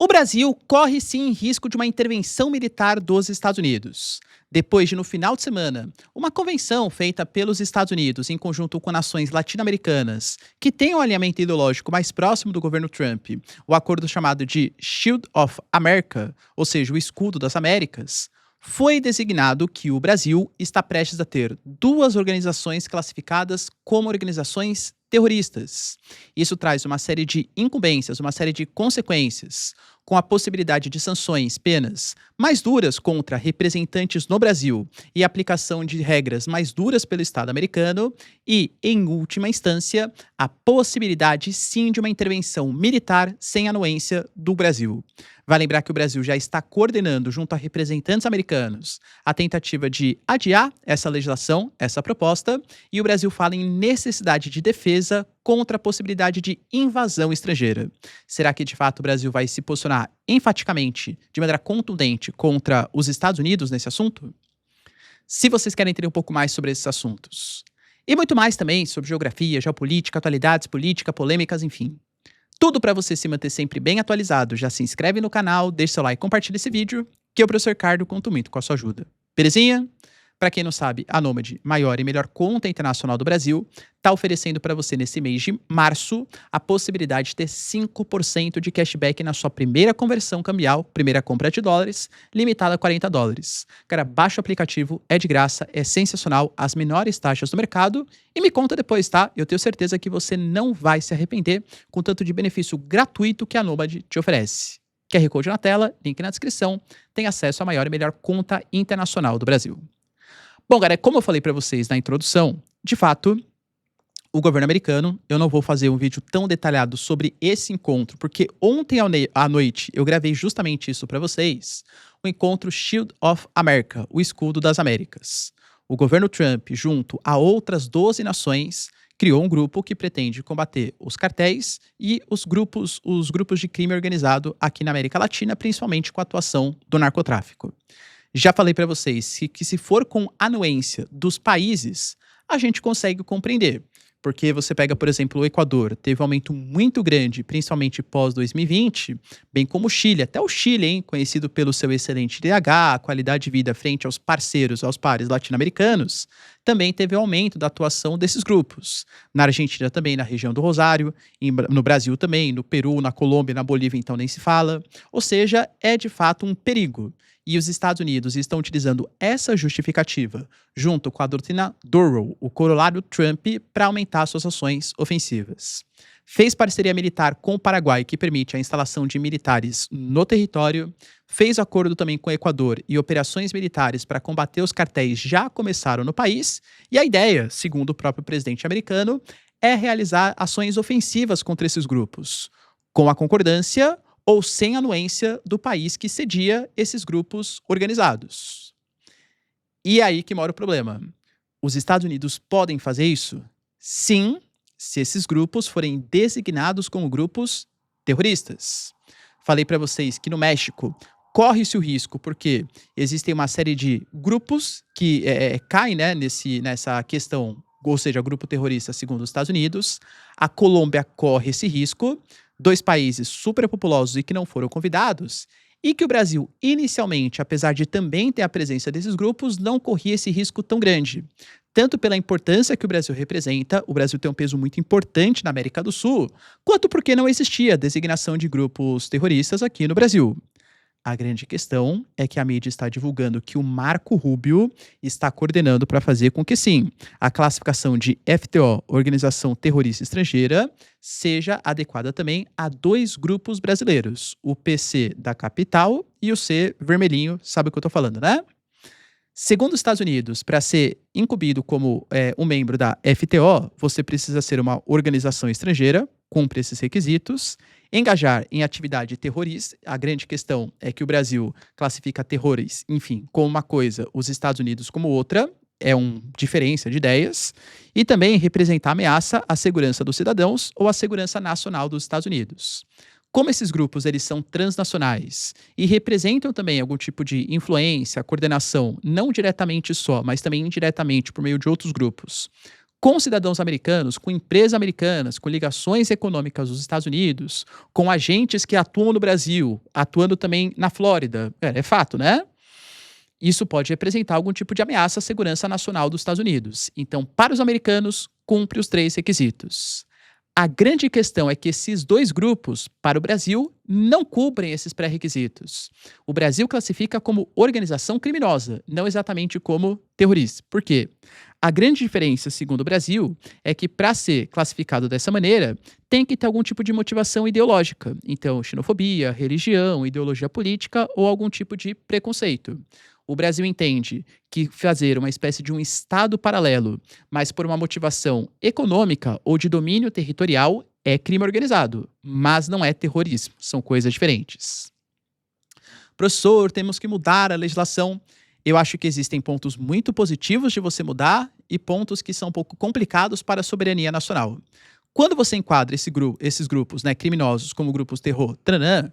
O Brasil corre sim risco de uma intervenção militar dos Estados Unidos. Depois de, no final de semana, uma convenção feita pelos Estados Unidos em conjunto com nações latino-americanas que têm um alinhamento ideológico mais próximo do governo Trump, o acordo chamado de Shield of America, ou seja, o escudo das Américas, foi designado que o Brasil está prestes a ter duas organizações classificadas como organizações terroristas. Isso traz uma série de incumbências, uma série de consequências, com a possibilidade de sanções, penas mais duras contra representantes no Brasil e aplicação de regras mais duras pelo Estado americano e, em última instância, a possibilidade sim de uma intervenção militar sem anuência do Brasil. Vai lembrar que o Brasil já está coordenando, junto a representantes americanos, a tentativa de adiar essa legislação, essa proposta, e o Brasil fala em necessidade de defesa contra a possibilidade de invasão estrangeira. Será que, de fato, o Brasil vai se posicionar enfaticamente, de maneira contundente, contra os Estados Unidos nesse assunto? Se vocês querem entender um pouco mais sobre esses assuntos, e muito mais também sobre geografia, geopolítica, atualidades, política, polêmicas, enfim. Tudo para você se manter sempre bem atualizado. Já se inscreve no canal, deixa seu like e compartilha esse vídeo, que eu, professor Ricardo, conto muito com a sua ajuda. Belezinha? Para quem não sabe, a Nômade, maior e melhor conta internacional do Brasil, está oferecendo para você nesse mês de março a possibilidade de ter 5% de cashback na sua primeira conversão cambial, primeira compra de dólares, limitada a $40. Cara, baixa o aplicativo, é de graça, é sensacional, as menores taxas do mercado e me conta depois, tá? Eu tenho certeza que você não vai se arrepender com o tanto de benefício gratuito que a Nômade te oferece. QR Code na tela, link na descrição, tem acesso à maior e melhor conta internacional do Brasil. Bom, galera, como eu falei para vocês na introdução, de fato, o governo americano, eu não vou fazer um vídeo tão detalhado sobre esse encontro, porque ontem à noite eu gravei justamente isso para vocês, o encontro Shield of America, o escudo das Américas. O governo Trump, junto a outras 12 nações, criou um grupo que pretende combater os cartéis e os grupos de crime organizado aqui na América Latina, principalmente com a atuação do narcotráfico. Já falei para vocês que se for com anuência dos países, a gente consegue compreender. Porque você pega, por exemplo, o Equador, teve um aumento muito grande, principalmente pós-2020, bem como o Chile. Até o Chile, hein, conhecido pelo seu excelente IDH, qualidade de vida frente aos parceiros, aos pares latino-americanos, também teve um aumento da atuação desses grupos. Na Argentina também, na região do Rosário, no Brasil também, no Peru, na Colômbia, na Bolívia, então nem se fala. Ou seja, é de fato um perigo. E os Estados Unidos estão utilizando essa justificativa, junto com a doutrina Durrell, o corolário Trump, para aumentar suas ações ofensivas. Fez parceria militar com o Paraguai, que permite a instalação de militares no território. Fez acordo também com o Equador e operações militares para combater os cartéis já começaram no país. E a ideia, segundo o próprio presidente americano, é realizar ações ofensivas contra esses grupos, com a concordância ou sem anuência do país que cedia esses grupos organizados. E é aí que mora o problema. Os Estados Unidos podem fazer isso? Sim, se esses grupos forem designados como grupos terroristas. Falei para vocês que no México corre-se o risco porque existem uma série de grupos que caem, né, nessa questão, ou seja, grupo terrorista segundo os Estados Unidos. A Colômbia corre esse risco. 2 países superpopulosos e que não foram convidados, e que o Brasil, inicialmente, apesar de também ter a presença desses grupos, não corria esse risco tão grande. Tanto pela importância que o Brasil representa, o Brasil tem um peso muito importante na América do Sul, quanto porque não existia designação de grupos terroristas aqui no Brasil. A grande questão é que a mídia está divulgando que o Marco Rubio está coordenando para fazer com que, sim, a classificação de FTO, Organização Terrorista Estrangeira, seja adequada também a 2 grupos brasileiros, o PC da capital e o C vermelhinho, sabe o que eu estou falando, né? Segundo os Estados Unidos, para ser incumbido como um membro da FTO, você precisa ser uma organização estrangeira, cumpre esses requisitos, engajar em atividade terrorista. A grande questão é que o Brasil classifica terrores, enfim, como uma coisa, os Estados Unidos como outra, é uma diferença de ideias, e também representar ameaça à segurança dos cidadãos ou à segurança nacional dos Estados Unidos. Como esses grupos eles são transnacionais e representam também algum tipo de influência, coordenação, não diretamente só, mas também indiretamente por meio de outros grupos, com cidadãos americanos, com empresas americanas, com ligações econômicas dos Estados Unidos, com agentes que atuam no Brasil, atuando também na Flórida. É fato, né? Isso pode representar algum tipo de ameaça à segurança nacional dos Estados Unidos. Então, para os americanos, cumpre os três requisitos. A grande questão é que esses dois grupos, para o Brasil, não cumprem esses pré-requisitos. O Brasil classifica como organização criminosa, não exatamente como terrorista. Por quê? A grande diferença, segundo o Brasil, é que para ser classificado dessa maneira, tem que ter algum tipo de motivação ideológica. Então, xenofobia, religião, ideologia política ou algum tipo de preconceito. O Brasil entende que fazer uma espécie de um Estado paralelo, mas por uma motivação econômica ou de domínio territorial, é crime organizado, mas não é terrorismo, são coisas diferentes. Professor, temos que mudar a legislação. Eu acho que existem pontos muito positivos de você mudar e pontos que são um pouco complicados para a soberania nacional. Quando você enquadra esses grupos, né, criminosos como grupos terror, tranã,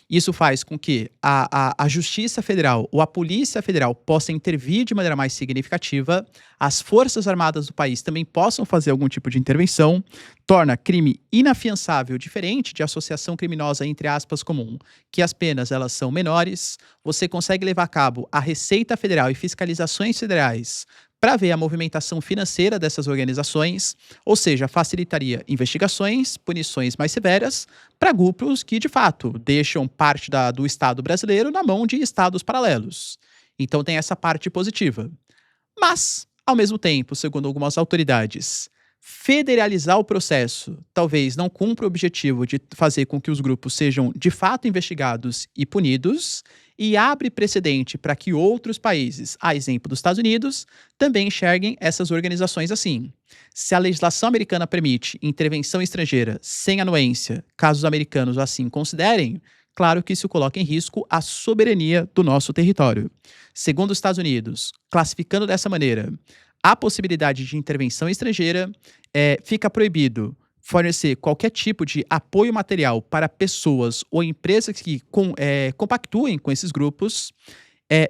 isso faz com que a Justiça Federal ou a Polícia Federal possa intervir de maneira mais significativa, as Forças Armadas do país também possam fazer algum tipo de intervenção, torna crime inafiançável diferente de associação criminosa, entre aspas, comum, que as penas elas são menores, você consegue levar a cabo a Receita Federal e fiscalizações federais para ver a movimentação financeira dessas organizações, ou seja, facilitaria investigações, punições mais severas para grupos que, de fato, deixam parte do Estado brasileiro na mão de estados paralelos. Então tem essa parte positiva. Mas, ao mesmo tempo, segundo algumas autoridades, federalizar o processo talvez não cumpra o objetivo de fazer com que os grupos sejam de fato investigados e punidos, e abre precedente para que outros países, a exemplo dos Estados Unidos, também enxerguem essas organizações assim. Se a legislação americana permite intervenção estrangeira sem anuência, caso os americanos assim considerem, claro que isso coloca em risco a soberania do nosso território. Segundo os Estados Unidos, classificando dessa maneira a possibilidade de intervenção estrangeira, fica proibido fornecer qualquer tipo de apoio material para pessoas ou empresas que compactuem com esses grupos.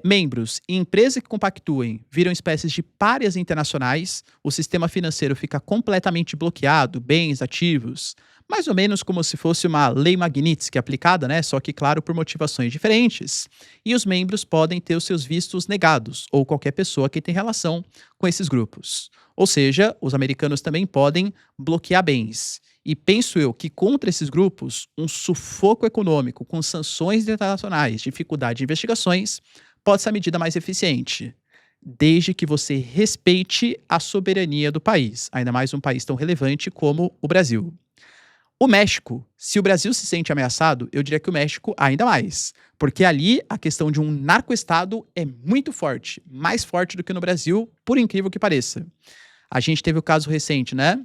Membros e empresas que compactuem viram espécies de párias internacionais, o sistema financeiro fica completamente bloqueado, bens, ativos, mais ou menos como se fosse uma lei Magnitsky aplicada, né? Só que, claro, por motivações diferentes. E os membros podem ter os seus vistos negados, ou qualquer pessoa que tem relação com esses grupos. Ou seja, os americanos também podem bloquear bens. E penso eu que contra esses grupos, um sufoco econômico com sanções internacionais, dificuldade de investigações, pode ser a medida mais eficiente, desde que você respeite a soberania do país, ainda mais um país tão relevante como o Brasil. O México, se o Brasil se sente ameaçado, eu diria que o México ainda mais, porque ali a questão de um narcoestado é muito forte, mais forte do que no Brasil, por incrível que pareça. A gente teve o caso recente, né,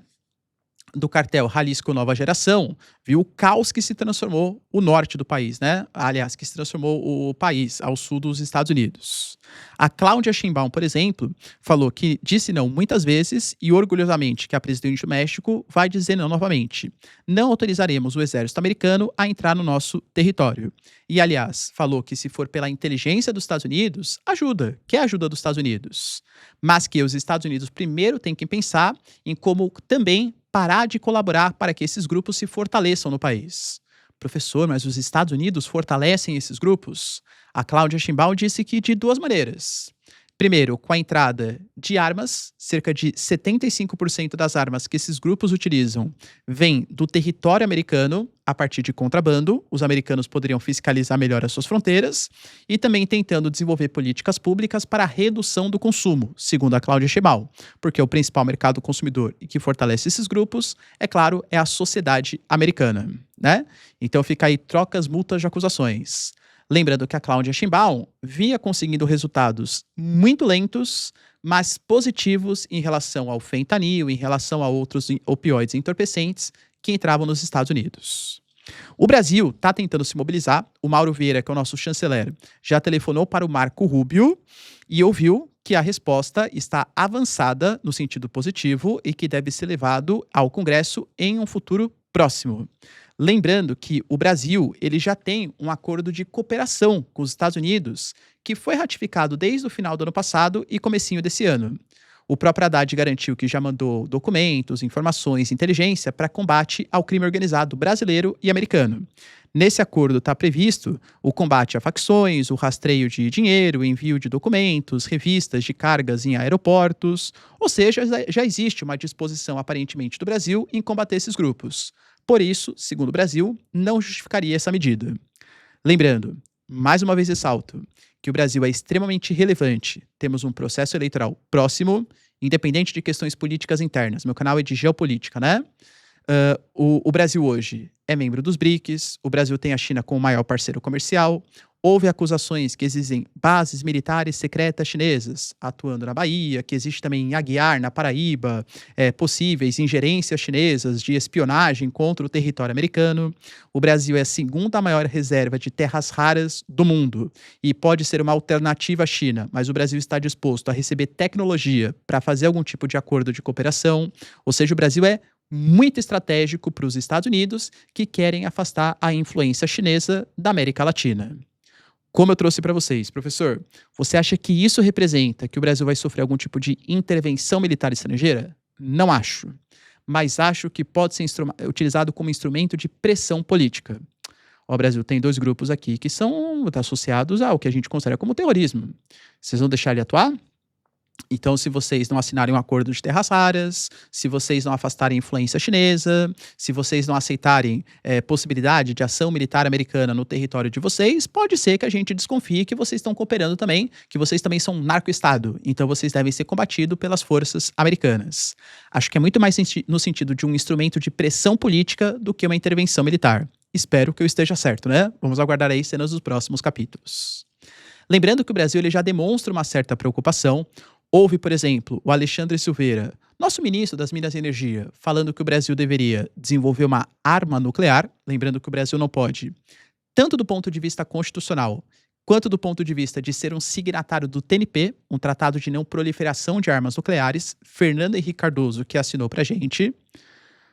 do cartel Jalisco Nova Geração, viu o caos que se transformou o norte do país, né? Aliás, que se transformou o país ao sul dos Estados Unidos. A Cláudia Sheinbaum, por exemplo, falou que disse não muitas vezes e orgulhosamente que a presidente do México vai dizer não novamente. Não autorizaremos o exército americano a entrar no nosso território. E, aliás, falou que se for pela inteligência dos Estados Unidos, ajuda, quer ajuda dos Estados Unidos. Mas que os Estados Unidos primeiro têm que pensar em como também parar de colaborar para que esses grupos se fortaleçam no país. Professor, mas os Estados Unidos fortalecem esses grupos? A Cláudia Sheinbaum disse que de duas maneiras. Primeiro, com a entrada de armas, cerca de 75% das armas que esses grupos utilizam vêm do território americano a partir de contrabando. Os americanos poderiam fiscalizar melhor as suas fronteiras e também tentando desenvolver políticas públicas para a redução do consumo, segundo a Cláudia Sheinbaum, porque o principal mercado consumidor e que fortalece esses grupos, é claro, é a sociedade americana, né? Então fica aí trocas, multas de acusações. Lembrando que a Cláudia Sheinbaum vinha conseguindo resultados muito lentos, mas positivos em relação ao fentanil, em relação a outros opioides entorpecentes que entravam nos Estados Unidos. O Brasil está tentando se mobilizar. O Mauro Vieira, que é o nosso chanceler, já telefonou para o Marco Rubio e ouviu que a resposta está avançada no sentido positivo e que deve ser levado ao Congresso em um futuro próximo. Lembrando que o Brasil ele já tem um acordo de cooperação com os Estados Unidos que foi ratificado desde o final do ano passado e comecinho desse ano. O próprio Haddad garantiu que já mandou documentos, informações, inteligência para combate ao crime organizado brasileiro e americano. Nesse acordo está previsto o combate a facções, o rastreio de dinheiro, o envio de documentos, revistas de cargas em aeroportos. Ou seja, já existe uma disposição aparentemente do Brasil em combater esses grupos. Por isso, segundo o Brasil, não justificaria essa medida. Lembrando, mais uma vez ressalto, que o Brasil é extremamente relevante. Temos um processo eleitoral próximo, independente de questões políticas internas. Meu canal é de geopolítica, né? O Brasil hoje é membro dos BRICS, o Brasil tem a China como maior parceiro comercial. Houve acusações que existem bases militares secretas chinesas atuando na Bahia, que existe também em Aguiar, na Paraíba, possíveis ingerências chinesas de espionagem contra o território americano. O Brasil é a segunda maior reserva de terras raras do mundo e pode ser uma alternativa à China, mas o Brasil está disposto a receber tecnologia para fazer algum tipo de acordo de cooperação. Ou seja, o Brasil é muito estratégico para os Estados Unidos, que querem afastar a influência chinesa da América Latina. Como eu trouxe para vocês, professor, você acha que isso representa que o Brasil vai sofrer algum tipo de intervenção militar estrangeira? Não acho. Mas acho que pode ser utilizado como instrumento de pressão política. O Brasil tem dois grupos aqui que são associados ao que a gente considera como terrorismo. Vocês vão deixar ele atuar? Então, se vocês não assinarem um acordo de terras raras, se vocês não afastarem a influência chinesa, se vocês não aceitarem possibilidade de ação militar americana no território de vocês, pode ser que a gente desconfie que vocês estão cooperando também, que vocês também são um narco-estado. Então, vocês devem ser combatidos pelas forças americanas. Acho que é muito mais no sentido de um instrumento de pressão política do que uma intervenção militar. Espero que eu esteja certo, né? Vamos aguardar aí cenas dos próximos capítulos. Lembrando que o Brasil ele já demonstra uma certa preocupação. Houve, por exemplo, o Alexandre Silveira, nosso ministro das Minas e Energia, falando que o Brasil deveria desenvolver uma arma nuclear. Lembrando que o Brasil não pode, tanto do ponto de vista constitucional, quanto do ponto de vista de ser um signatário do TNP, um Tratado de Não Proliferação de Armas Nucleares. Fernando Henrique Cardoso, que assinou pra gente.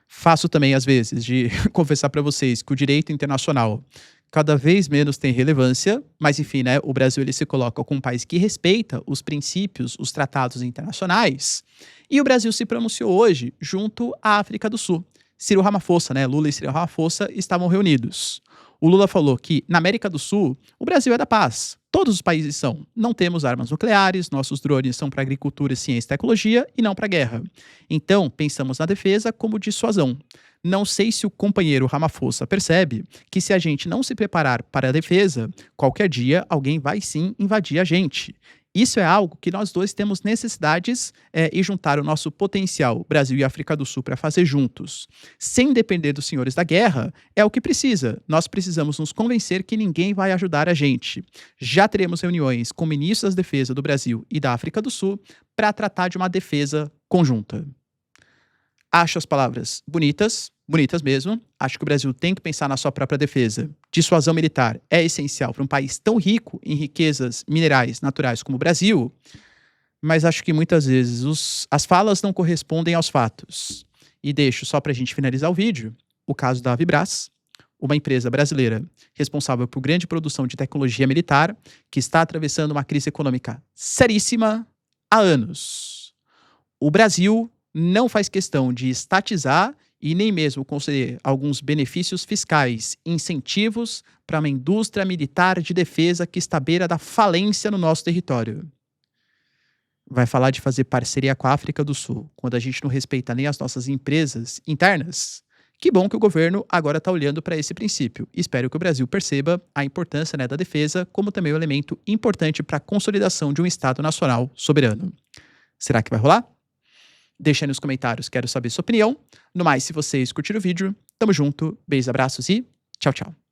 Faço também, às vezes, de confessar para vocês que o direito internacional cada vez menos tem relevância, mas enfim, né, o Brasil ele se coloca como um país que respeita os princípios, os tratados internacionais, e o Brasil se pronunciou hoje junto à África do Sul. Cyril Ramaphosa, né, Lula e Cyril Ramaphosa estavam reunidos. O Lula falou que na América do Sul, o Brasil é da paz. Todos os países são. Não temos armas nucleares, nossos drones são para agricultura, ciência e tecnologia e não para guerra. Então, pensamos na defesa como dissuasão. Não sei se o companheiro Ramaphosa percebe que se a gente não se preparar para a defesa, qualquer dia alguém vai sim invadir a gente. Isso é algo que nós dois temos necessidades e juntar o nosso potencial, Brasil e África do Sul, para fazer juntos. Sem depender dos senhores da guerra, é o que precisa. Nós precisamos nos convencer que ninguém vai ajudar a gente. Já teremos reuniões com ministros da defesa do Brasil e da África do Sul para tratar de uma defesa conjunta. Acho as palavras bonitas, bonitas mesmo. Acho que o Brasil tem que pensar na sua própria defesa. Dissuasão militar é essencial para um país tão rico em riquezas minerais naturais como o Brasil, mas acho que muitas vezes as falas não correspondem aos fatos. E deixo só para a gente finalizar o vídeo, o caso da Vibras, uma empresa brasileira responsável por grande produção de tecnologia militar, que está atravessando uma crise econômica seríssima há anos. O Brasil não faz questão de estatizar e nem mesmo conceder alguns benefícios fiscais, incentivos para uma indústria militar de defesa que está à beira da falência no nosso território. Vai falar de fazer parceria com a África do Sul, quando a gente não respeita nem as nossas empresas internas? Que bom que o governo agora está olhando para esse princípio. Espero que o Brasil perceba a importância, né, da defesa, como também um elemento importante para a consolidação de um Estado nacional soberano. Será que vai rolar? Deixa aí nos comentários, quero saber sua opinião. No mais, se vocês curtiram o vídeo, tamo junto, beijos, abraços e tchau, tchau.